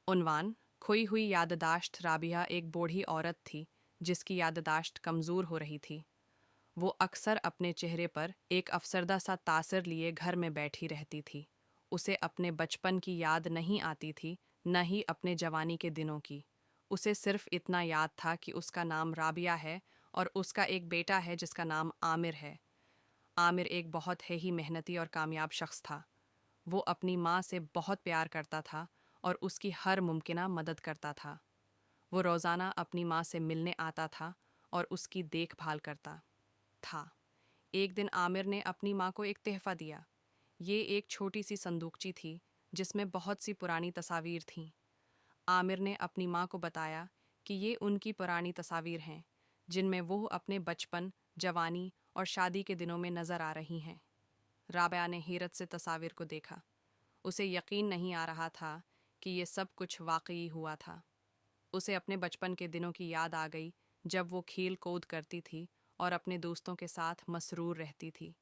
उन्वान खोई हुई याददाश्त। राबिया एक बूढ़ी औरत थी जिसकी याददाश्त कमज़ोर हो रही थी। वो अक्सर अपने चेहरे पर एक अफसरदा सा तासर लिए घर में बैठी रहती थी। उसे अपने बचपन की याद नहीं आती थी, न ही अपने जवानी के दिनों की। उसे सिर्फ इतना याद था कि उसका नाम राबिया है और उसका एक बेटा है जिसका नाम आमिर है। आमिर एक बहुत ही मेहनती और कामयाब शख्स था। वो अपनी माँ से बहुत प्यार करता था और उसकी हर मुमकिना मदद करता था। वो रोज़ाना अपनी माँ से मिलने आता था और उसकी देखभाल करता था। एक दिन आमिर ने अपनी माँ को एक तोहफ़ा दिया। ये एक छोटी सी संदूकची थी जिसमें बहुत सी पुरानी तस्वीर थीं। आमिर ने अपनी माँ को बताया कि ये उनकी पुरानी तस्वीर हैं जिनमें वो अपने बचपन, जवानी और शादी के दिनों में नज़र आ रही हैं। राबिया ने हैरत से तस्वीर को देखा। उसे यकीन नहीं आ रहा था कि ये सब कुछ वाकई हुआ था। उसे अपने बचपन के दिनों की याद आ गई जब वो खेल कूद करती थी और अपने दोस्तों के साथ मसरूर रहती थी।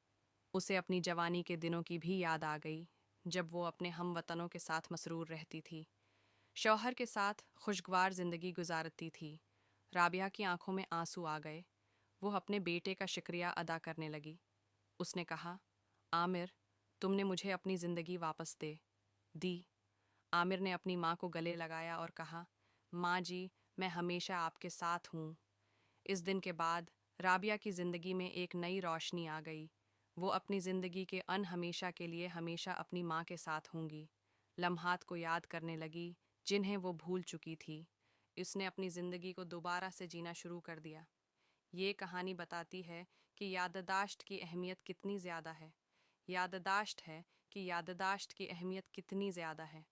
उसे अपनी जवानी के दिनों की भी याद आ गई जब वो अपने हमवतनों के साथ मसरूर रहती थी, शौहर के साथ खुशगवार ज़िंदगी गुजारती थी। राबिया की आंखों में आंसू आ गए। वो अपने बेटे का शुक्रिया अदा करने लगी। उसने कहा, आमिर, तुमने मुझे अपनी ज़िंदगी वापस दी। आमिर ने अपनी माँ को गले लगाया और कहा, माँ जी, मैं हमेशा आपके साथ हूँ। इस दिन के बाद राबिया की ज़िंदगी में एक नई रोशनी आ गई। वो अपनी ज़िंदगी के हमेशा के लिए हमेशा अपनी माँ के साथ होंगी। लम्हात को याद करने लगी जिन्हें वो भूल चुकी थी। उसने अपनी ज़िंदगी को दोबारा से जीना शुरू कर दिया। ये कहानी बताती है कि याददाश्त की अहमियत कितनी ज़्यादा है। याददाश्त है कि याददाश्त की अहमियत कितनी ज़्यादा है।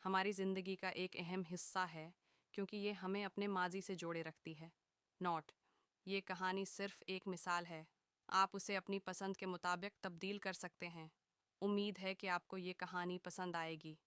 हमारी ज़िंदगी का एक अहम हिस्सा है क्योंकि ये हमें अपने माजी से जोड़े रखती है। नोट: ये कहानी सिर्फ एक मिसाल है। आप उसे अपनी पसंद के मुताबिक तब्दील कर सकते हैं। उम्मीद है कि आपको ये कहानी पसंद आएगी।